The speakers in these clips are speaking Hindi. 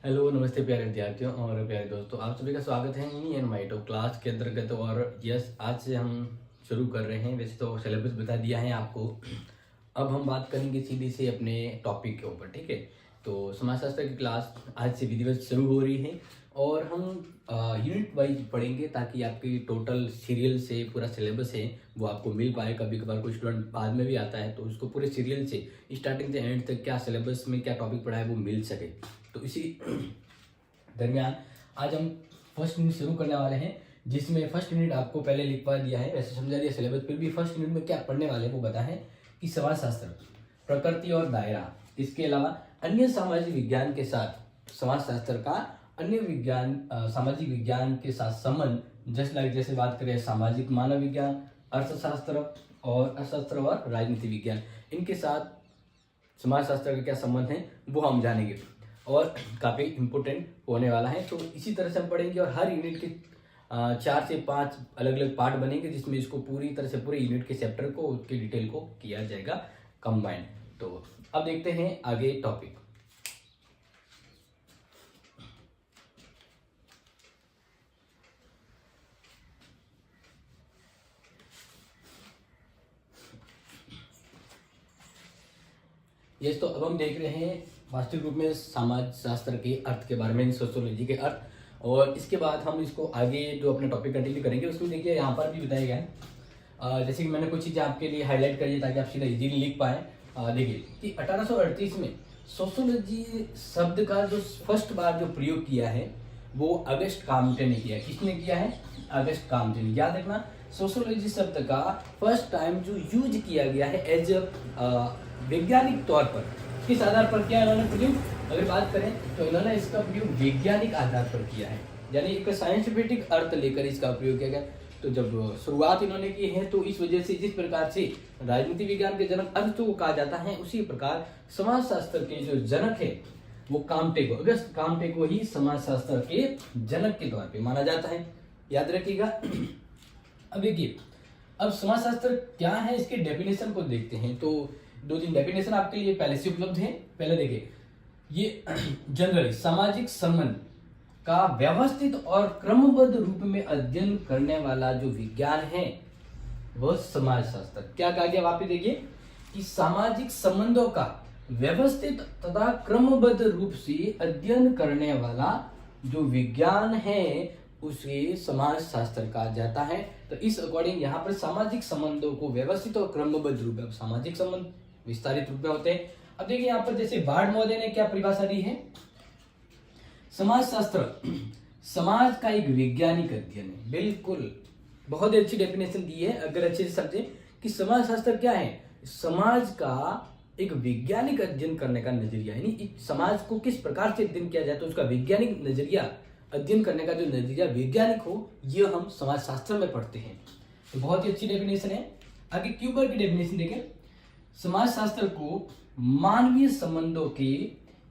हेलो, नमस्ते प्यारे विद्यार्थियों और प्यारे दोस्तों, आप सभी का स्वागत है me and my top class के अंतर्गत। और यस, आज से हम शुरू कर रहे हैं। वैसे तो सिलेबस बता दिया है आपको। अब हम बात करेंगे सीधी से अपने टॉपिक के ऊपर, ठीक है। तो समाजशास्त्र की क्लास आज से विधिवत शुरू हो रही है और हम यूनिट वाइज पढ़ेंगे ताकि आपकी टोटल सीरियल से पूरा सिलेबस है वो आपको मिल पाए। कभी कभार कोई स्टूडेंट बाद में भी आता है तो उसको पूरे सीरियल से स्टार्टिंग से एंड तक क्या सिलेबस में क्या टॉपिक पढ़ा है वो मिल सके। तो इसी दरमियान आज हम फर्स्ट यूनिट शुरू करने वाले हैं, जिसमें फर्स्ट यूनिट आपको पहले लिखवा दिया है, वैसे समझा दिया सिलेबस, फिर भी फर्स्ट यूनिट में क्या पढ़ने वाले हैं वो बता है कि समाजशास्त्र, प्रकृति और दायरा, इसके अलावा अन्य सामाजिक विज्ञान के साथ समाजशास्त्र का अन्य विज्ञान सामाजिक विज्ञान के साथ संबंध, जैसे बात करें सामाजिक मानव विज्ञान, अर्थशास्त्र और राजनीति विज्ञान, इनके साथ समाजशास्त्र का क्या संबंध है वो हम जानेंगे और काफ़ी इम्पोर्टेंट होने वाला है। तो इसी तरह से हम पढ़ेंगे और हर यूनिट के 4 से 5 अलग अलग पार्ट बनेंगे, जिसमें इसको पूरी तरह से पूरे यूनिट के चैप्टर को, उसके डिटेल को किया जाएगा कंबाइंड। तो अब देखते हैं आगे टॉपिक। यस, तो अब हम देख रहे हैं वास्तविक रूप में समाज शास्त्र के अर्थ के बारे में, सोशियोलॉजी के अर्थ। और इसके बाद हम इसको आगे जो अपने टॉपिक कंटिन्यू करेंगे उसमें देखिए यहाँ पर भी बताया गया है। जैसे कि मैंने कुछ चीज़ें आपके लिए हाईलाइट करी है ताकि आप सीधा इजीली लिख पाएँ। देखिए कि 1838 में सोशियोलॉजी शब्द का जो फर्स्ट बार जो प्रयोग किया है वो अगस्ट काम्टे ने किया है। किसने किया है? अगस्ट काम्टे ने। याद रखना, सोशियोलॉजी शब्द का फर्स्ट टाइम जो यूज किया गया है एज वैज्ञानिक तौर पर, किस आधार पर किया इन्होंने प्रयोग? अगर बात करें तो इन्होंने इसका प्रयोग वैज्ञानिक आधार पर किया है, यानी एक साइंटिफिक अर्थ लेकर इसका प्रयोग किया गया। तो जब शुरुआत इन्होंने की है तो इस वजह से जिस प्रकार से राजनीति विज्ञान के जनक अरिस्टो को कहा जाता है, उसी प्रकार समाजशास्त्र के जो जनक है वो काम्टे को, अगस्त काम्टे को ही समाजशास्त्र के जनक के तौर पे माना जाता है। याद रखिएगा। अब देखिए, अब समाजशास्त्र क्या है इसके डेफिनेशन को देखते हैं। तो 2-3 डेफिनेशन आपके लिए पहले से उपलब्ध है। पहले देखिए, ये जनरली सामाजिक संबंध का व्यवस्थित और क्रमबद्ध रूप में अध्ययन करने वाला जो विज्ञान है वह समाजशास्त्र। क्या कहा गया? वापस देखिए कि सामाजिक संबंधों का व्यवस्थित तथा क्रमबद्ध रूप से अध्ययन करने वाला जो विज्ञान है उसे समाजशास्त्र कहा जाता है। तो इस अकॉर्डिंग यहाँ पर सामाजिक संबंधों को व्यवस्थित और क्रमबद्ध रूप में, सामाजिक संबंध विस्तारित रूप में होते हैं। अब देखिए यहाँ पर जैसे बार्ड महोदय ने क्या परिभाषा दी है, समाजशास्त्र समाज का एक वैज्ञानिक अध्ययन है। बिल्कुल, बहुत ही अच्छी डेफिनेशन दी है। अगर अच्छे से समझे कि समाजशास्त्र क्या है, समाज का एक वैज्ञानिक अध्ययन करने का नजरिया, यानी समाज को किस प्रकार से अध्ययन किया जाए तो उसका वैज्ञानिक नजरिया, अध्ययन करने का जो नजरिया वैज्ञानिक हो, ये हम समाजशास्त्र में पढ़ते हैं। तो बहुत ही अच्छी डेफिनेशन है। आगे क्यूबर की डेफिनेशन देखें, समाजशास्त्र को मानवीय संबंधों के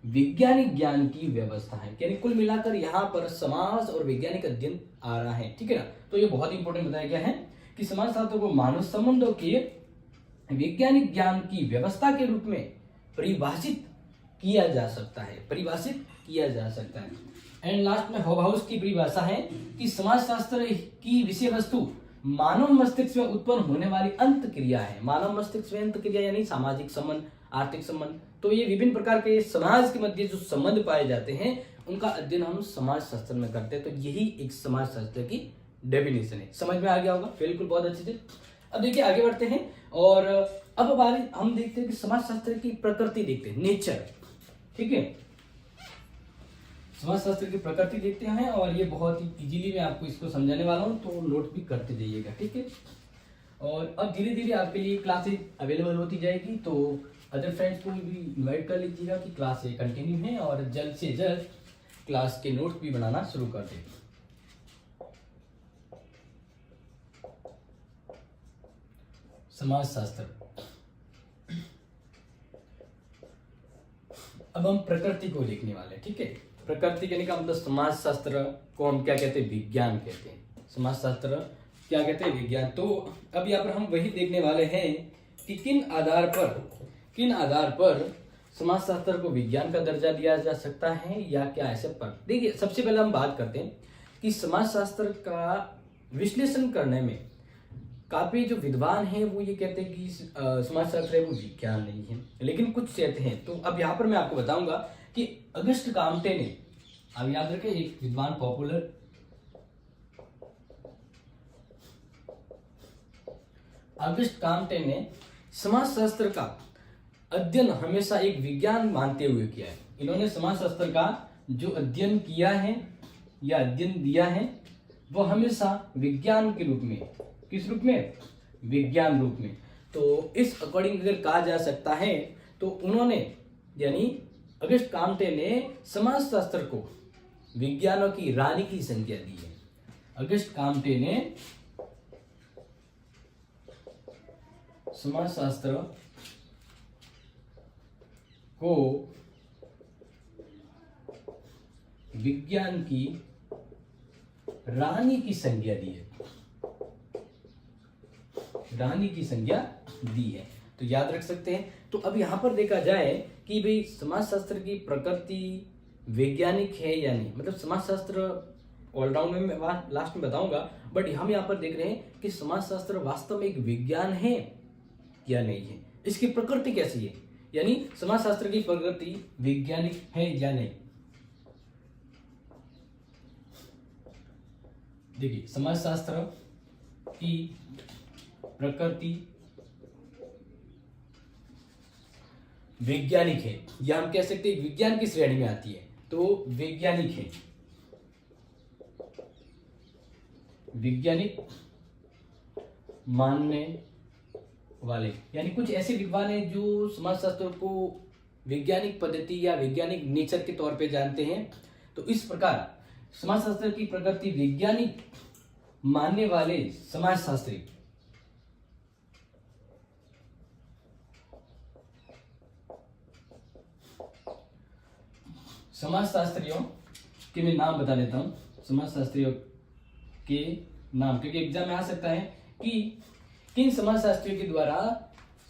वैज्ञानिक ज्ञान की व्यवस्था है। यानी कुल मिलाकर यहाँ पर समाज और वैज्ञानिक अध्ययन आ रहा है, ठीक है ना। तो ये बहुत इंपॉर्टेंट बताया गया है कि समाजशास्त्र को मानव संबंधों के वैज्ञानिक ज्ञान की व्यवस्था के रूप में परिभाषित किया जा सकता है, परिभाषित किया जा सकता है। एंड लास्ट में हॉबहाउस की परिभाषा है कि समाजशास्त्र की विषय वस्तु मानव मस्तिष्क में उत्पन्न होने वाली अंत क्रिया है। मानव मस्तिष्क में अंत क्रिया यानी सामाजिक संबंध, आर्थिक संबंध। तो ये विभिन्न प्रकार के समाज के मध्य जो संबंध पाए जाते हैं उनका अध्ययन हम समाजशास्त्र में करते हैं। तो यही एक समाजशास्त्र की डेफिनेशन है। समझ में आ गया होगा? बिल्कुल, बहुत अच्छे से। अब देखिए आगे बढ़ते हैं और अब बारी हम देखते हैं कि समाजशास्त्र की प्रकृति देखते हैं, नेचर, ठीक है। समाजशास्त्र की प्रकृति देखते हैं और ये बहुत ही इजीली मैं आपको इसको समझाने वाला हूँ, तो नोट भी करते जाइएगा, ठीक है। और अब धीरे धीरे आपके लिए क्लासेज अवेलेबल होती जाएगी, तो अदर फ्रेंड्स को भी इनवाइट कर लीजिएगा कि क्लासेज कंटिन्यू हैं और जल्द से जल्द क्लास के नोट्स भी बनाना शुरू कर दें। समाजशास्त्र, अब हम प्रकृति को देखने वाले, ठीक है। प्रकृति कहने का मतलब समाजशास्त्र को हम क्या कहते हैं? विज्ञान कहते हैं। समाजशास्त्र क्या कहते हैं? विज्ञान। तो अब यहाँ पर हम वही देखने वाले हैं कि किन आधार पर समाजशास्त्र को विज्ञान का दर्जा दिया जा सकता है या क्या ऐसे पर? देखिए, सबसे पहले हम बात करते हैं कि समाजशास्त्र का विश्लेषण करने में काफी जो विद्वान हैं वो ये कहते हैं कि समाजशास्त्र है वो विज्ञान नहीं है, लेकिन कुछ कहते हैं। तो अब यहाँ पर मैं आपको बताऊंगा कि अगस्ट काम्टे ने, अब याद रखें, एक विद्वान पॉपुलर अगस्ट काम्टे ने समाजशास्त्र का अध्ययन हमेशा एक विज्ञान मानते हुए किया है। इन्होंने समाजशास्त्र का जो अध्ययन किया है या अध्ययन दिया है वो हमेशा विज्ञान के रूप में, किस रूप में? विज्ञान रूप में। तो इस अकॉर्डिंग अगर कहा जा सकता है तो उन्होंने, यानी अगस्ट काम्टे ने समाजशास्त्र को विज्ञानों की रानी की संज्ञा दी है। अगस्ट काम्टे ने समाजशास्त्र को विज्ञान की रानी की संज्ञा दी है, रानी की संज्ञा दी है। तो याद रख सकते हैं। तो अब यहां पर देखा जाए कि भाई समाजशास्त्र की प्रकृति वैज्ञानिक है या नहीं, मतलब समाजशास्त्र ऑलराउंड में मैं लास्ट में बताऊंगा, बट हम यहाँ पर देख रहे हैं कि समाजशास्त्र वास्तव में एक विज्ञान है या नहीं है, इसकी प्रकृति कैसी है, यानी समाजशास्त्र की प्रकृति वैज्ञानिक है या नहीं। देखिए, समाजशास्त्र की प्रकृति वैज्ञानिक है, या हम कह सकते हैं विज्ञान की श्रेणी में आती है, तो वैज्ञानिक है, वैज्ञानिक मानने वाले, यानी कुछ ऐसे विद्वान हैं जो समाजशास्त्र को वैज्ञानिक पद्धति या वैज्ञानिक नेचर के तौर पे जानते हैं। तो इस प्रकार समाजशास्त्र की प्रकृति वैज्ञानिक मानने वाले समाजशास्त्री समाजशास्त्रियों के मैं नाम बता देता हूं, समाजशास्त्रियों के नाम, क्योंकि एग्जाम में आ सकता है कि किन समाजशास्त्रियों के द्वारा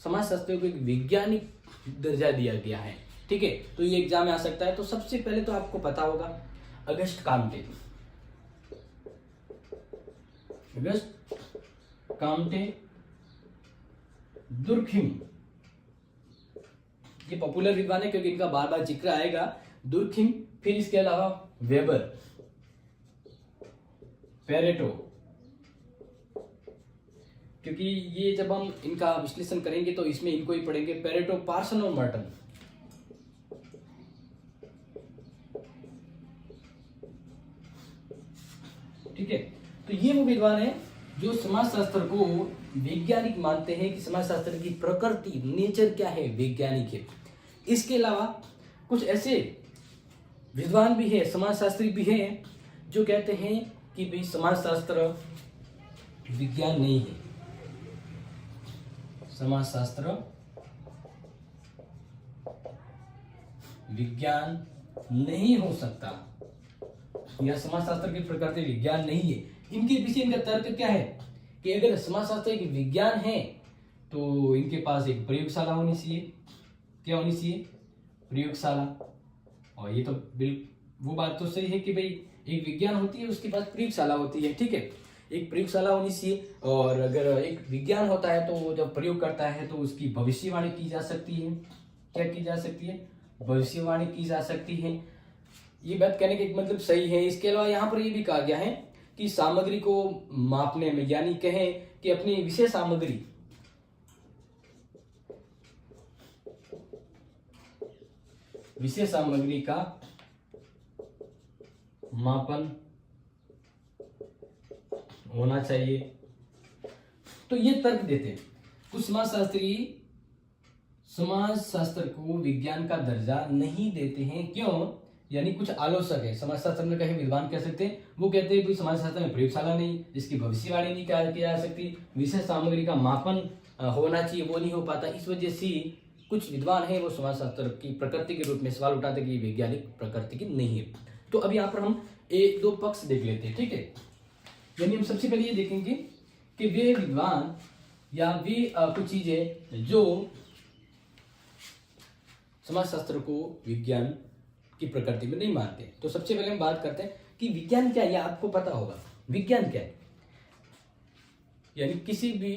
समाजशास्त्रियों को एक वैज्ञानिक दर्जा दिया गया है। ठीक है, तो ये एग्जाम में आ सकता है। तो सबसे पहले तो आपको पता होगा Auguste Comte, Auguste Comte, Durkheim, ये पॉपुलर विद्वान है क्योंकि इनका बार बार जिक्र आएगा, दुर्खिम। फिर इसके अलावा वेबर, पेरेटो, क्योंकि ये जब हम इनका विश्लेषण करेंगे तो इसमें इनको ही पढ़ेंगे, पेरेटो, पार्सन और मर्टन। ठीक है, तो ये वो विद्वान है जो समाजशास्त्र को वैज्ञानिक मानते हैं कि समाजशास्त्र की प्रकृति, नेचर क्या है, वैज्ञानिक है। इसके अलावा कुछ ऐसे विद्वान भी है, समाजशास्त्री भी हैं जो कहते हैं कि भाई समाजशास्त्र विज्ञान नहीं है, समाजशास्त्र विज्ञान नहीं हो सकता, या समाजशास्त्र की प्रकृति विज्ञान नहीं है। इनके पीछे इनका तर्क क्या है कि अगर समाजशास्त्र एक विज्ञान है तो इनके पास एक प्रयोगशाला होनी चाहिए। क्या होनी चाहिए? प्रयोगशाला। और ये तो वो बात तो सही है कि भाई एक विज्ञान होती है उसके पास प्रयोगशाला होती है। ठीक है, एक प्रयोगशाला होनी चाहिए। और अगर एक विज्ञान होता है तो जब प्रयोग करता है तो उसकी भविष्यवाणी की जा सकती है। क्या की जा सकती है? भविष्यवाणी की जा सकती है। ये बात कहने का मतलब सही है। इसके अलावा यहाँ पर ये भी कहा गया है कि सामग्री को मापने में, यानी कहें कि अपनी विषय सामग्री, विषय सामग्री का मापन होना चाहिए। तो ये तर्क देते हैं कुछ समाजशास्त्री, समाजशास्त्र को विज्ञान का दर्जा नहीं देते हैं। क्यों? यानी कुछ आलोचक है, समाजशास्त्र में कहे विद्वान कह सकते हैं, वो कहते हैं समाजशास्त्र में प्रयोगशाला नहीं, इसकी भविष्यवाणी नहीं की जा सकती, विषय सामग्री का मापन होना चाहिए, वो नहीं हो पाता। इस वजह से कुछ विद्वान हैं वो समाजशास्त्र की प्रकृति के रूप में सवाल उठाते कि वैज्ञानिक प्रकृति की नहीं है। तो अब यहाँ पर हम एक दो पक्ष देख लेते हैं। ठीक है, यानी हम सबसे पहले ये देखेंगे कि वे विद्वान या वे कुछ चीजें जो समाजशास्त्र को विज्ञान की प्रकृति में नहीं मानते। तो सबसे पहले हम बात करते हैं कि विज्ञान क्या है। ये आपको पता होगा विज्ञान क्या है। यानी किसी भी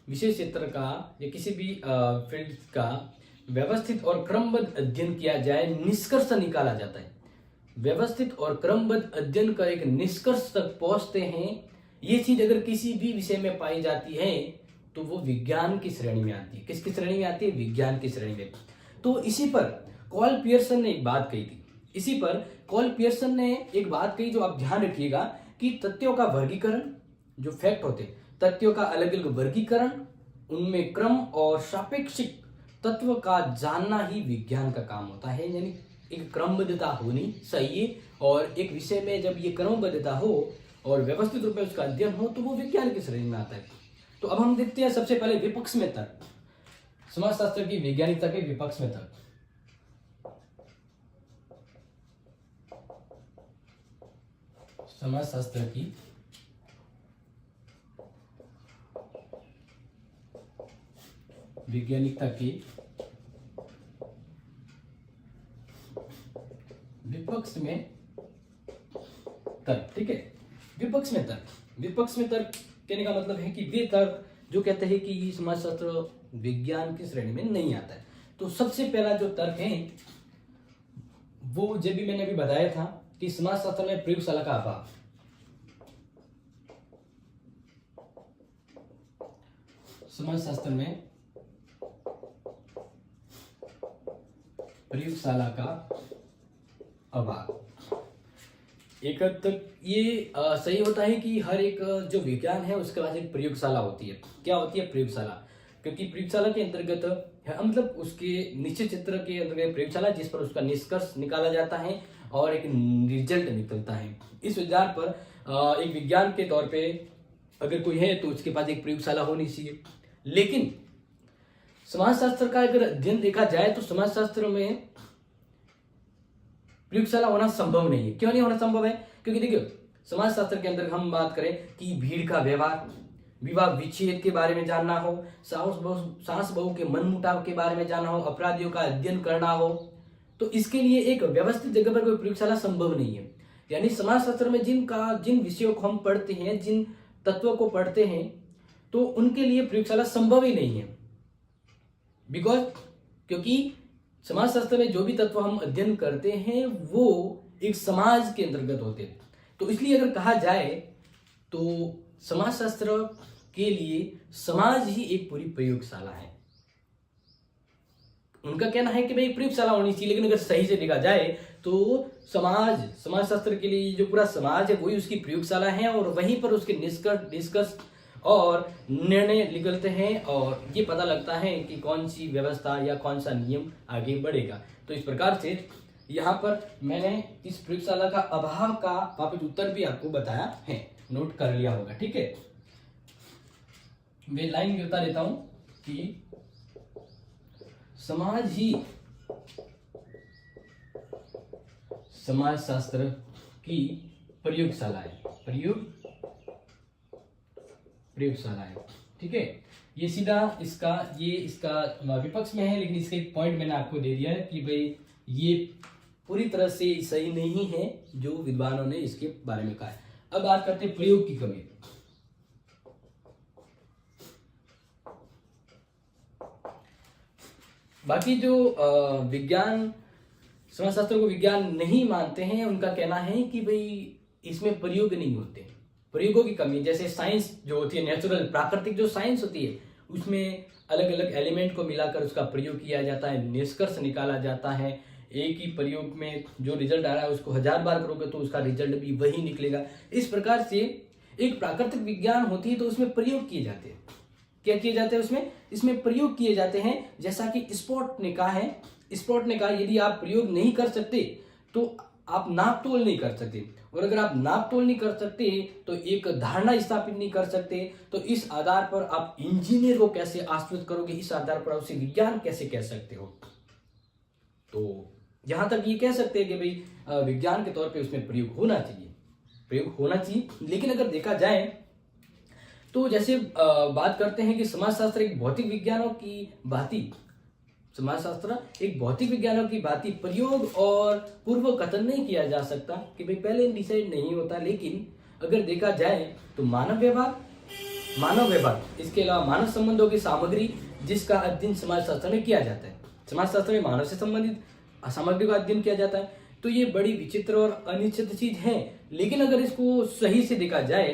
विशेष क्षेत्र का या किसी भी फील्ड का व्यवस्थित और क्रमबद्ध अध्ययन किया जाए, निष्कर्ष निकाला जाता है। व्यवस्थित और क्रमबद्ध अध्ययन का एक निष्कर्ष तक पहुंचते हैं। ये चीज अगर किसी भी विषय में पाई जाती है तो वो विज्ञान की श्रेणी में आती है। किसकी श्रेणी में आती है? विज्ञान की श्रेणी में। तो इसी पर कॉल पियर्सन ने एक बात कही थी। इसी पर कॉल पियर्सन ने एक बात कही जो आप ध्यान रखिएगा कि तथ्यों का वर्गीकरण, जो फैक्ट होते हैं, तथ्यों का अलग अलग वर्गीकरण, उनमें क्रम और सापेक्षिक तत्व का जानना ही विज्ञान का काम होता है। यानी एक क्रमबद्धता होनी चाहिए और एक विषय में जब ये क्रमबद्धता हो और व्यवस्थित रूप में उसका अध्ययन हो तो वो विज्ञान की श्रेणी में आता है। तो अब हम देखते हैं सबसे पहले विपक्ष में तर्क, समाजशास्त्र की वैज्ञानिकता के विपक्ष में तर्क। समाजशास्त्र की वैज्ञानिकता के विपक्ष में तर्क। ठीक है, विपक्ष में तर्क। विपक्ष में तर्क कहने का मतलब है कि वे तर्क जो कहते हैं कि समाजशास्त्र विज्ञान की श्रेणी में नहीं आता है। तो सबसे पहला जो तर्क है वो जब भी मैंने अभी बताया था कि समाजशास्त्र में प्रयोगशाला का अभाव। समाजशास्त्र में प्रयोगशाला का अभाव। एक हद तक ये सही होता है कि हर एक जो विज्ञान है उसके पास एक प्रयोगशाला होती है। क्या होती है? प्रयोगशाला। क्योंकि प्रयोगशाला के अंतर्गत मतलब उसके निश्चित क्षेत्र के अंतर्गत प्रयोगशाला जिस पर उसका निष्कर्ष निकाला जाता है और एक रिजल्ट निकलता है। इस आधार पर एक विज्ञान के तौर पे अगर कोई है तो उसके पास एक प्रयोगशाला होनी चाहिए। लेकिन समाजशास्त्र का अगर अध्ययन देखा जाए तो समाजशास्त्र में प्रयोगशाला होना संभव नहीं है। क्यों नहीं होना संभव है? क्योंकि देखिए समाजशास्त्र के अंदर हम बात करें कि भीड़ का व्यवहार, विवाह विच्छेद के बारे में जानना हो, सास बहू के मनमुटाव के बारे में जानना हो, अपराधियों का अध्ययन करना हो, तो इसके लिए एक व्यवस्थित जगह पर कोई प्रयोगशाला संभव नहीं है। यानी समाजशास्त्र में जिन विषयों को हम पढ़ते हैं, जिन तत्वों को पढ़ते हैं, तो उनके लिए प्रयोगशाला संभव ही नहीं है। क्योंकि समाजशास्त्र में जो भी तत्व हम अध्ययन करते हैं वो एक समाज के अंतर्गत होते हैं। तो इसलिए अगर कहा जाए तो समाजशास्त्र के लिए समाज ही एक पूरी प्रयोगशाला है। उनका कहना है कि भाई प्रयोगशाला होनी चाहिए, लेकिन अगर सही से देखा जाए तो समाजशास्त्र के लिए जो पूरा समाज है वही उसकी प्रयोगशाला है और वहीं पर उसके निष्कर्ष और निर्णय निकलते हैं और ये पता लगता है कि कौन सी व्यवस्था या कौन सा नियम आगे बढ़ेगा। तो इस प्रकार से यहाँ पर मैंने इस प्रयोगशाला का अभाव का वापस उत्तर भी आपको बताया है, नोट कर लिया होगा। ठीक है, मैं लाइन भी बता देता हूं कि समाज ही समाजशास्त्र की प्रयोगशाला है। प्रयोगशाला है। ठीक है, ये सीधा इसका विपक्ष में है, लेकिन इसका एक पॉइंट मैंने आपको दे दिया है कि भाई ये पूरी तरह से सही नहीं है जो विद्वानों ने इसके बारे में कहा है। अब बात करते हैं प्रयोग की कमी। बाकी जो विज्ञान समाजशास्त्र को विज्ञान नहीं मानते हैं उनका कहना है कि भाई इसमें प्रयोग नहीं होते, प्रयोगों की कमी। जैसे साइंस जो होती है, नेचुरल प्राकृतिक जो साइंस होती है, उसमें अलग अलग एलिमेंट को मिलाकर उसका प्रयोग किया जाता है, निष्कर्ष निकाला जाता है। एक ही प्रयोग में जो रिजल्ट आ रहा है उसको 1000 बार करोगे तो उसका रिजल्ट भी वही निकलेगा। इस प्रकार से एक प्राकृतिक विज्ञान होती है तो उसमें प्रयोग किए जाते हैं। क्या किए जाते हैं? इसमें प्रयोग किए जाते हैं। जैसा कि स्पॉट ने कहा यदि आप प्रयोग नहीं कर सकते तो आप नाप तोल नहीं कर सकते, और अगर आप नाप तोल नहीं कर सकते तो एक धारणा स्थापित नहीं कर सकते, तो इस आधार पर आप इंजीनियर को कैसे आश्रित करोगे, इस आधार पर उसे विज्ञान कैसे कह सकते हो। तो यहां तक ये कह सकते हैं कि भाई विज्ञान के तौर पे उसमें प्रयोग होना चाहिए। लेकिन अगर देखा जाए तो जैसे बात करते हैं कि समाजशास्त्र एक भौतिक विज्ञानों की भांति समाजशास्त्र एक भौतिक विज्ञानों की भांति प्रयोग और पूर्व कथन नहीं किया जा सकता कि भाई पहले डिसाइड नहीं होता, लेकिन अगर देखा जाए तो मानव व्यवहार इसके अलावा मानव संबंधों की सामग्री जिसका अध्ययन समाजशास्त्र में किया जाता है। समाजशास्त्र में मानव से संबंधित सामग्री का अध्ययन किया जाता है। तो ये बड़ी विचित्र और अनिश्चित चीज है, लेकिन अगर इसको सही से देखा जाए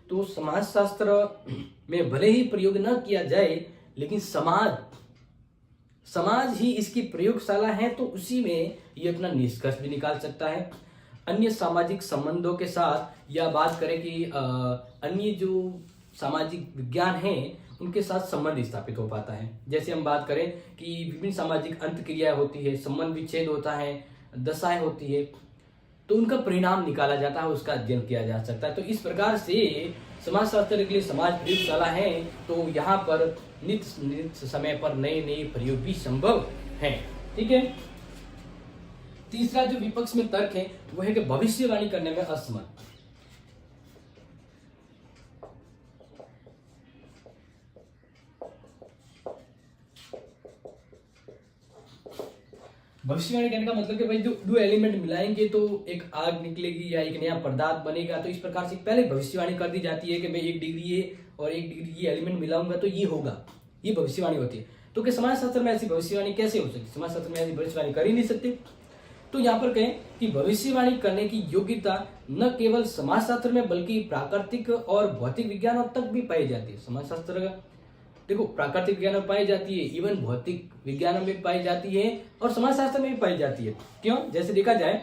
तो समाजशास्त्र में भले ही प्रयोग न किया जाए, लेकिन समाज ही इसकी प्रयोगशाला है, तो उसी में ये अपना निष्कर्ष भी निकाल सकता है। अन्य सामाजिक संबंधों के साथ, या बात करें कि अन्य जो सामाजिक विज्ञान हैं उनके साथ संबंध स्थापित हो पाता है। जैसे हम बात करें कि विभिन्न सामाजिक अंतक्रिया होती है, संबंध विच्छेद होता है, दशाएं होती है, तो उनका परिणाम निकाला जाता है, उसका अध्ययन किया जा सकता है। तो इस प्रकार से समाजशास्त्र के लिए समाज प्रयोगशाला है, तो यहाँ पर नित समय पर नए नए प्रयोग भी संभव है। ठीक है। तीसरा जो विपक्ष में तर्क है वो है कि भविष्यवाणी करने में असमर्थ। भविष्यवाणी कहने का मतलब कि भाई जो दो एलिमेंट मिलाएंगे तो एक आग निकलेगी या एक नया पदार्थ बनेगा, तो इस प्रकार से पहले भविष्यवाणी कर दी जाती है कि भाई 1 डिग्री ये और 1 डिग्री ये एलिमेंट मिलाऊंगा तो ये होगा, ये भविष्यवाणी होती है। तो क्या समाजशास्त्र में ऐसी भविष्यवाणी कैसे हो सकती? समाजशास्त्र में ऐसी भविष्यवाणी कर ही नहीं सकते। तो यहाँ पर कहें कि भविष्यवाणी करने की योग्यता न केवल समाजशास्त्र में बल्कि प्राकृतिक और भौतिक विज्ञानों तक भी पाई जाती है। समाजशास्त्र का देखो प्राकृतिक विज्ञान में पाई जाती है, इवन भौतिक विज्ञान में पाई जाती है और समाजशास्त्र में भी पाई जाती है। क्यों? जैसे देखा जाए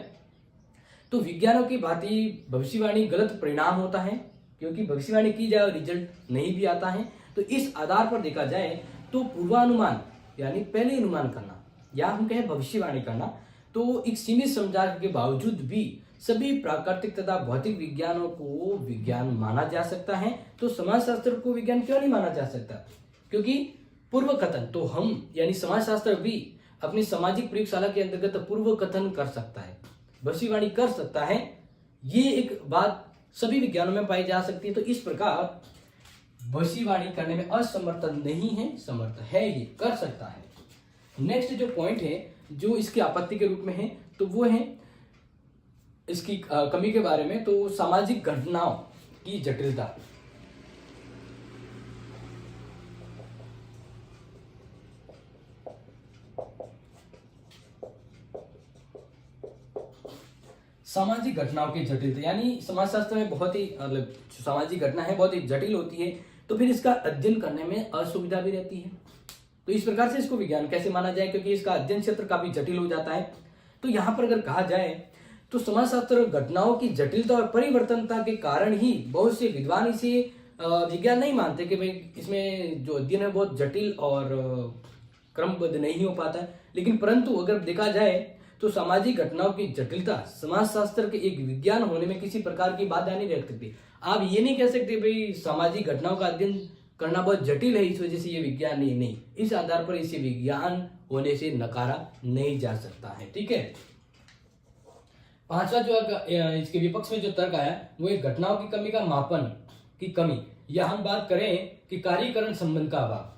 तो विज्ञानों की भांति भविष्यवाणी गलत परिणाम होता है, क्योंकि भविष्यवाणी की जाए रिजल्ट नहीं भी आता है। तो इस आधार पर देखा जाए तो पूर्वानुमान यानी पहले अनुमान करना या हम कहें भविष्यवाणी करना, तो एक सीमित समझ के बावजूद भी सभी प्राकृतिक तथा भौतिक विज्ञानों को विज्ञान माना जा सकता है। तो समाजशास्त्र को विज्ञान क्यों नहीं माना जा सकता? क्योंकि पूर्व कथन तो हम यानी समाजशास्त्र भी अपनी सामाजिक प्रयोगशाला के अंतर्गत पूर्व कथन कर सकता है, भविष्यवाणी कर सकता है। ये एक बात सभी विज्ञानों में पाई जा सकती है। तो इस प्रकार भविष्यवाणी करने में असमर्थ नहीं है, समर्थ है, ये कर सकता है। नेक्स्ट जो पॉइंट है जो इसकी आपत्ति के रूप में है, तो वो है इसकी कमी के बारे में। तो सामाजिक घटनाओं की जटिलता, सामाजिक घटनाओं की जटिलता यानी समाजशास्त्र में बहुत ही मतलब सामाजिक घटना है बहुत ही जटिल होती है, तो फिर इसका अध्ययन करने में असुविधा भी रहती है। तो इस प्रकार से इसको विज्ञान कैसे माना जाए, क्योंकि इसका अध्ययन क्षेत्र काफी जटिल हो जाता है। तो यहाँ पर अगर कहा जाए तो समाजशास्त्र घटनाओं की जटिलता और परिवर्तनता के कारण ही बहुत से विद्वान इसे विज्ञान नहीं मानते कि भाई इसमें जो अध्ययन है बहुत जटिल और क्रमबद्ध नहीं हो पाता है। लेकिन परंतु अगर देखा जाए तो सामाजिक घटनाओं की जटिलता समाजशास्त्र के एक विज्ञान होने में किसी प्रकार की बाधा नहीं रख सकती। आप ये नहीं कह सकते भाई सामाजिक घटनाओं का अध्ययन करना बहुत जटिल है इस वजह से ये विज्ञान नहीं, इस आधार पर इसे विज्ञान होने से नकारा नहीं जा सकता है। ठीक है। पांचवा जो इसके विपक्ष में जो तर्क आया वो एक घटनाओं की कमी का मापन की कमी, या हम बात करें कि कार्यकरण संबंध का अभाव।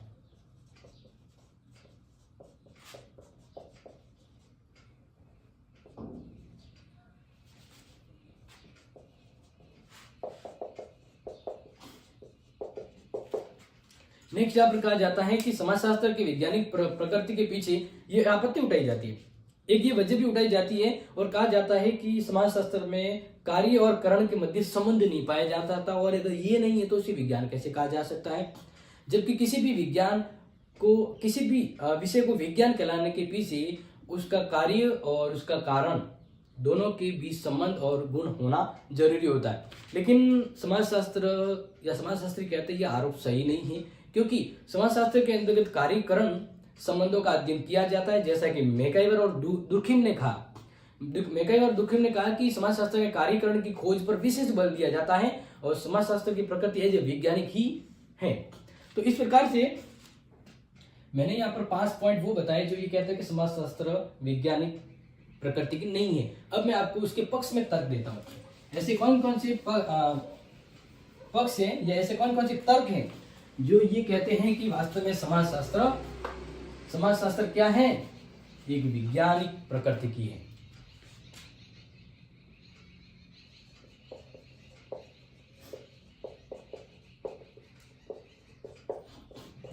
नेक्स्ट यहाँ पर कहा जाता है कि समाजशास्त्र की वैज्ञानिक प्रकृति के पीछे ये आपत्ति उठाई जाती है, एक ये वजह भी उठाई जाती है और कहा जाता है कि समाजशास्त्र में कार्य और करण के मध्य संबंध नहीं पाया जाता था, और अगर ये नहीं है तो उसे विज्ञान कैसे कहा जा सकता है? जबकि किसी भी विज्ञान को किसी भी विषय को विज्ञान कहलाने के पीछे उसका कार्य और उसका कारण दोनों के बीच संबंध और गुण होना जरूरी होता है। लेकिन समाजशास्त्र या समाजशास्त्री कहते हैं यह आरोप सही नहीं है, क्योंकि समाजशास्त्र के अंतर्गत कार्यकरण संबंधों का अध्ययन किया जाता है, जैसा कि मैकाइवर और दुर्खिम ने कहा। मैकाइवर और दुर्खिम ने कहा कि समाजशास्त्र में कार्यकरण की खोज पर विशेष बल दिया जाता है और समाजशास्त्र की प्रकृति एज ए वैज्ञानिक ही है। तो इस प्रकार से मैंने यहाँ पर 5 पॉइंट वो बताए जो ये कहते हैं कि समाजशास्त्र वैज्ञानिक प्रकृति की नहीं है। अब मैं आपको उसके पक्ष में तर्क देता हूँ। ऐसे कौन कौन से पक्ष हैं या ऐसे कौन कौन से तर्क हैं जो ये कहते हैं कि वास्तव में समाजशास्त्र समाजशास्त्र क्या है? एक वैज्ञानिक प्रकृति की है।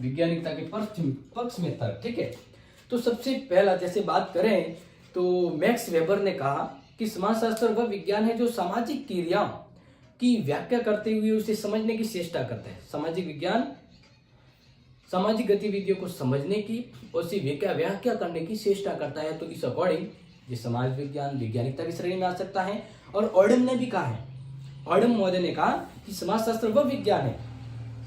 वैज्ञानिकता के पक्ष में तर्क, ठीक है। तो सबसे पहला जैसे बात करें तो मैक्स वेबर ने कहा कि समाजशास्त्र वह विज्ञान है जो सामाजिक क्रियाओं की व्याख्या करते हुए उसे समझने की चेष्टा करता है। सामाजिक विज्ञान सामाजिक गतिविधियों को समझने की और उसे व्याख्या करने की चेष्टा करता है। तो इस अकॉर्डिंग ये समाज विज्ञान वैज्ञानिकता की श्रेणी में आ सकता है। और ऑर्डम ने भी कहा है, ऑर्डम महोदय ने कहा कि समाजशास्त्र वह विज्ञान है,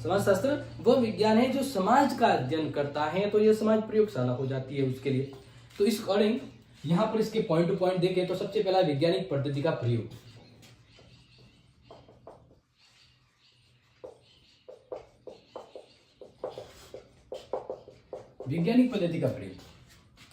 समाजशास्त्र वह विज्ञान है जो समाज का अध्ययन करता है। तो यह समाज प्रयोगशाला हो जाती है उसके लिए। तो इस अकॉर्डिंग यहाँ पर इसके पॉइंट टू पॉइंट देखें तो सबसे पहला वैज्ञानिक पद्धति का प्रयोग। वैज्ञानिक पद्धति का प्रयोग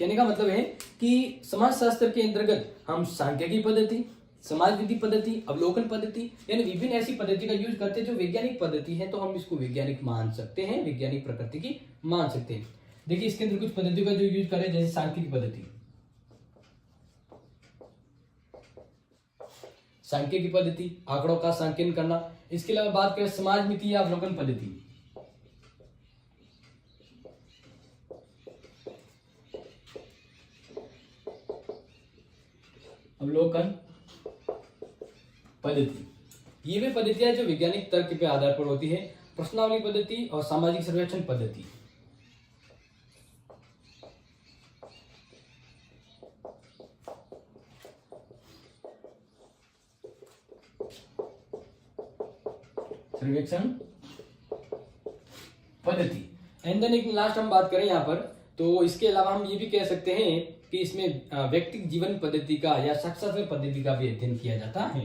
कहने का मतलब है कि समाजशास्त्र के अंतर्गत हम सांख्यिकी पद्धति, समाज विधि पद्धति, अवलोकन पद्धति यानी विभिन्न ऐसी पद्धति का यूज करते हैं जो वैज्ञानिक पद्धति है। तो हम इसको वैज्ञानिक मान सकते हैं, वैज्ञानिक प्रकृति की मान सकते हैं। देखिए इसके अंदर कुछ पद्धतियों का जो यूज करें, जैसे सांख्यिकी पद्धति, सांख्यिकी पद्धति आंकड़ों का सांख्यन करना। इसके अलावा बात करें समाज मिति या अवलोकन पद्धति, अवलोकन पद्धति, ये वे पद्धतियां जो वैज्ञानिक तर्क के आधार पर होती है। प्रश्नावली पद्धति और सामाजिक सर्वेक्षण पद्धति, सर्वेक्षण पद्धति। एंड देन एक लास्ट हम बात करें यहाँ पर, तो इसके अलावा हम ये भी कह सकते हैं कि इसमें व्यक्तिगत जीवन पद्धति का या साक्षात्कार पद्धति का भी अध्ययन किया जाता है।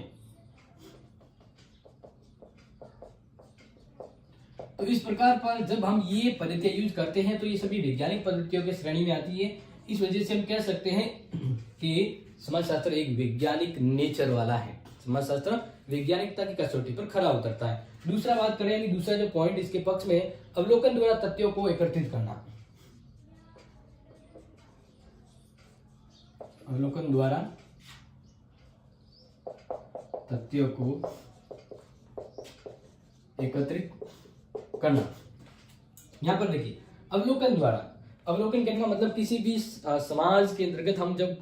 तो इस प्रकार पर जब हम ये पद्धतियां यूज करते हैं तो ये सभी वैज्ञानिक पद्धतियों की श्रेणी में आती है। इस वजह से हम कह सकते हैं कि समाजशास्त्र एक वैज्ञानिक नेचर वाला है। समाजशास्त्र वैज्ञानिकता की कसौटी पर खरा उतरता है। दूसरा बात करें, यानी दूसरा जो पॉइंट इसके पक्ष में, अवलोकन द्वारा तथ्यों को एकत्रित करना। अवलोकन द्वारा तथ्यों को एकत्रित करना। यहां पर देखिए अवलोकन द्वारा, अवलोकन कहने का मतलब किसी भी समाज के अंतर्गत हम जब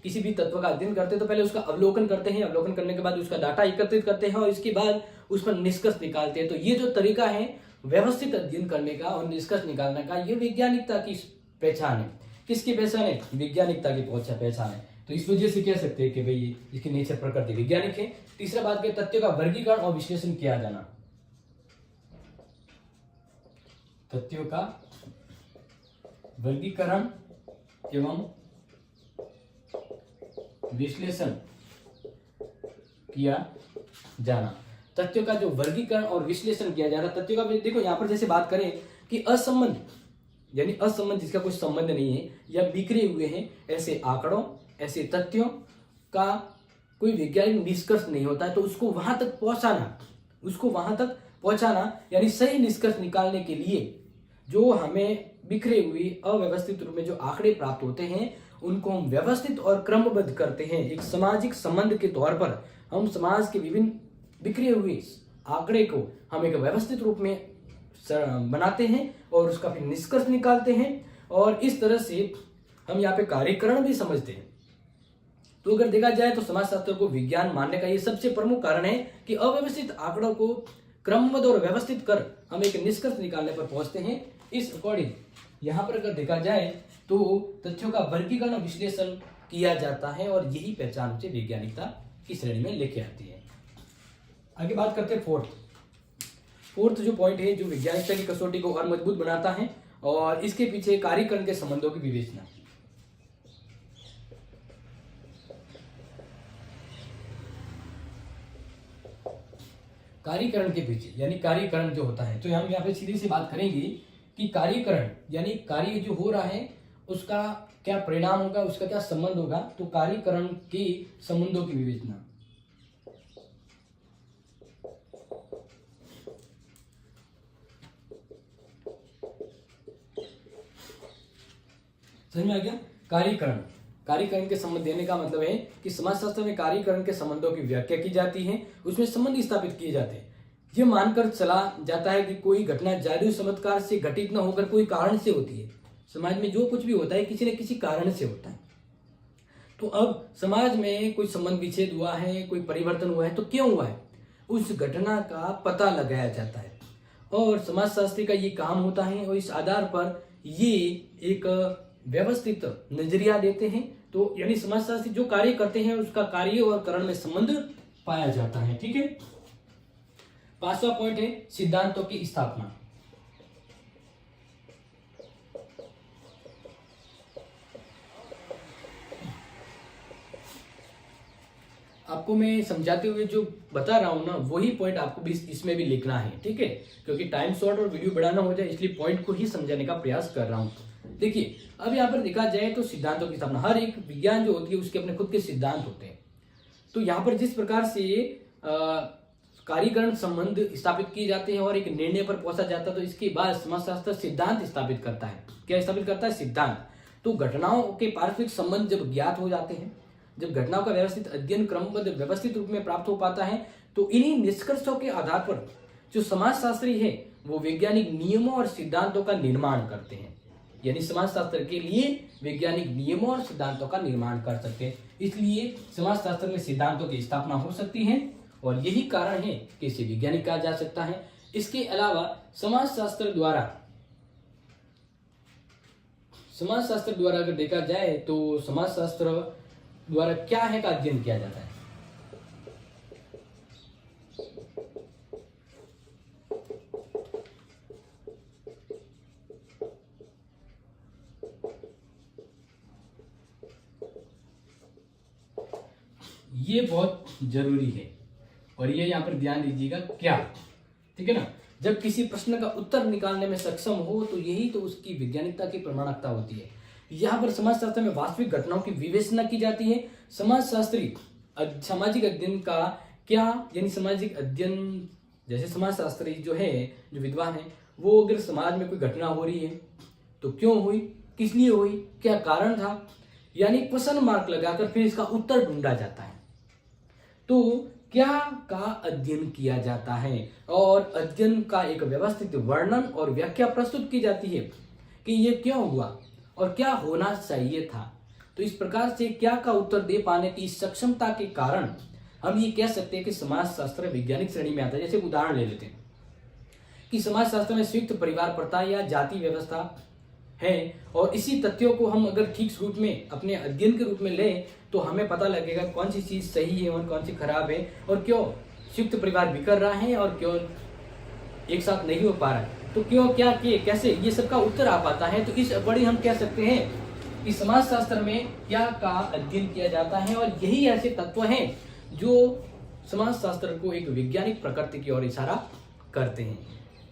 किसी भी तत्व का अध्ययन करते हैं तो पहले उसका अवलोकन करते हैं, अवलोकन करने के बाद उसका डाटा एकत्रित करते हैं और इसके बाद उस पर निष्कर्ष निकालते हैं। तो ये जो तरीका है व्यवस्थित अध्ययन करने का और निष्कर्ष निकालने का, ये वैज्ञानिकता की पहचान है। किसकी पहचान है? वैज्ञानिकता की पहचान है। तो इस वजह से कह सकते हैं कि भाई इसकी नेचर प्रकृति वैज्ञानिक है। तीसरा बात के तथ्यों का वर्गीकरण और विश्लेषण किया जाना, तथ्यों का वर्गीकरण एवं विश्लेषण किया जाना। तथ्यों का जो वर्गीकरण और विश्लेषण किया जा रहा, तथ्यों का देखो यहां पर जैसे बात करें कि असंबंध, यानी असंबंध जिसका कोई संबंध नहीं है या बिखरे हुए हैं, ऐसे आंकड़ों, ऐसे तथ्यों का कोई वैज्ञानिक निष्कर्ष नहीं होता है। तो उसको वहां तक पहुंचाना, यानी सही निष्कर्ष निकालने के लिए जो हमें बिखरे हुए अव्यवस्थित रूप में जो आंकड़े प्राप्त होते हैं उनको हम व्यवस्थित और क्रमबद्ध करते हैं। एक सामाजिक संबंध के तौर पर हम समाज के विभिन्न बिखरे हुए आंकड़े को हम एक व्यवस्थित रूप में बनाते हैं और उसका फिर निष्कर्ष निकालते हैं और इस तरह से हम यहाँ पे कार्यकरण भी समझते हैं। तो अगर देखा जाए तो समाजशास्त्र को विज्ञान मानने का ये सबसे प्रमुख कारण है कि अव्यवस्थित आंकड़ों को क्रमबद्ध और व्यवस्थित कर हम एक निष्कर्ष निकालने पर पहुंचते हैं। इस अकॉर्डिंग यहाँ पर अगर देखा जाए तो तथ्यों का वर्गीकरण और विश्लेषण किया जाता है और यही पहचान से वैज्ञानिकता की श्रेणी में लेके आती है। आगे बात करते हैं फोर्थ जो पॉइंट है जो वैज्ञानिकता की कसौटी को और मजबूत बनाता है और इसके पीछे कार्यकरण के संबंधों की विवेचना। कार्यकरण के पीछे यानी कार्यकरण जो होता है, तो हम यहाँ पे सीधी सी बात करेंगे कि कार्यकरण यानी कार्य जो हो रहा है उसका क्या परिणाम होगा, उसका क्या संबंध होगा। तो कार्यकरण के संबंधों की विवेचना। समझ में आ गया। कार्यकरण, कार्यकरण के संबंध देने का मतलब है कि समाजशास्त्र में कार्यकरण के संबंधों की व्याख्या की जाती है, उसमें संबंध स्थापित किए जाते हैं। ये मानकर चला जाता है कि कोई घटना जादू चमत्कार से घटित न होकर कोई कारण से होती है। समाज में जो कुछ भी होता है किसी न किसी कारण से होता है। तो अब समाज में कोई संबंध विच्छेद हुआ है, कोई परिवर्तन हुआ है, तो क्यों हुआ है, उस घटना का पता लगाया जाता है और समाजशास्त्री का ये काम होता है और इस आधार पर ये एक व्यवस्थित नजरिया देते हैं। तो यानी समाजशास्त्री जो कार्य करते हैं उसका कार्य और करण में संबंध पाया जाता है। ठीक है। 5वां पॉइंट है सिद्धांतों की स्थापना। आपको मैं समझाते हुए जो बता रहा हूं ना वही पॉइंट आपको भी इसमें भी लिखना है। ठीक है, क्योंकि टाइम शॉर्ट और वीडियो बड़ा ना हो जाए इसलिए पॉइंट को ही समझाने का प्रयास कर रहा हूं। देखिए अब यहाँ पर देखा जाए तो सिद्धांतों की स्थापना, हर एक विज्ञान जो होती है उसके अपने खुद के सिद्धांत होते हैं। तो यहाँ पर जिस प्रकार से कार्यकरण संबंध स्थापित किए जाते हैं और एक निर्णय पर पहुंचा जाता है, तो इसके बाद समाजशास्त्र सिद्धांत स्थापित करता है। क्या स्थापित करता है? सिद्धांत। तो घटनाओं के पारस्परिक संबंध जब ज्ञात हो जाते हैं, जब घटनाओं का व्यवस्थित अध्ययन क्रमबद्ध व्यवस्थित रूप में प्राप्त हो पाता है, तो इन्हीं निष्कर्षों के आधार पर जो समाजशास्त्री है वो वैज्ञानिक नियमों और सिद्धांतों का निर्माण करते हैं। यानी समाजशास्त्र के लिए वैज्ञानिक नियमों और सिद्धांतों का निर्माण कर सकते हैं। इसलिए समाजशास्त्र में सिद्धांतों की स्थापना हो सकती है और यही कारण है कि इसे वैज्ञानिक कहा जा सकता है। इसके अलावा समाजशास्त्र द्वारा अगर देखा जाए तो समाजशास्त्र द्वारा क्या है का अध्ययन किया जाता है। ये बहुत जरूरी है और ये यहां पर ध्यान दीजिएगा क्या, ठीक है ना। जब किसी प्रश्न का उत्तर निकालने में सक्षम हो तो यही तो उसकी वैज्ञानिकता की प्रमाणिकता होती है। यहाँ पर समाजशास्त्र में वास्तविक घटनाओं की विवेचना की जाती है। समाजशास्त्री सामाजिक अध्ययन का क्या, यानी सामाजिक अध्ययन जैसे समाजशास्त्री जो है, जो विद्वान है, वो अगर समाज में कोई घटना हो रही है तो क्यों हुई, किस लिए हुई, क्या कारण था, यानी क्वेश्चन मार्क लगाकर फिर इसका उत्तर ढूंढा जाता है। तो क्या का अध्ययन किया जाता है और अध्ययन का एक व्यवस्थित वर्णन और व्याख्या प्रस्तुत की जाती है कि ये क्यों हुआ और क्या होना चाहिए था। तो इस प्रकार से क्या का उत्तर दे पाने की सक्षमता के कारण हम ये कह सकते हैं कि समाजशास्त्र वैज्ञानिक श्रेणी में आता है। जैसे उदाहरण ले लेते हैं कि समाजशास्त्र में संयुक्त परिवार प्रथा या जाति व्यवस्था है और इसी तथ्यों को हम अगर ठीक रूप में अपने अध्ययन के रूप में लें तो हमें पता लगेगा कौन सी चीज सही है और कौन सी खराब है और क्यों संयुक्त परिवार बिखर रहा है और क्यों एक साथ नहीं हो पा रहा है, तो क्यों, क्या किए, कैसे, ये सबका उत्तर आ पाता है। तो इस बड़ी हम कह सकते हैं कि समाजशास्त्र में क्या का अध्ययन किया जाता है और यही ऐसे तत्व हैं जो समाजशास्त्र को एक वैज्ञानिक प्रकृति की ओर इशारा करते हैं।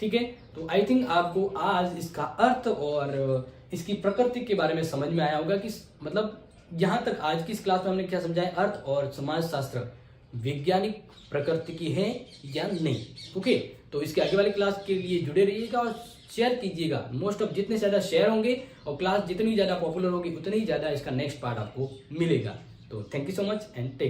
ठीक है, तो आई थिंक आपको आज इसका अर्थ और इसकी प्रकृति के बारे में समझ में आया होगा कि मतलब यहाँ तक आज की इस क्लास में हमने क्या समझा है, अर्थ और समाजशास्त्र वैज्ञानिक प्रकृति की है या नहीं। ओके, तो इसके आगे वाली क्लास के लिए जुड़े रहिएगा और शेयर कीजिएगा। मोस्ट ऑफ जितने ज्यादा शेयर होंगे और क्लास जितनी ज्यादा पॉपुलर होगी उतनी ज्यादा इसका नेक्स्ट पार्ट आपको मिलेगा। तो thank you so much and take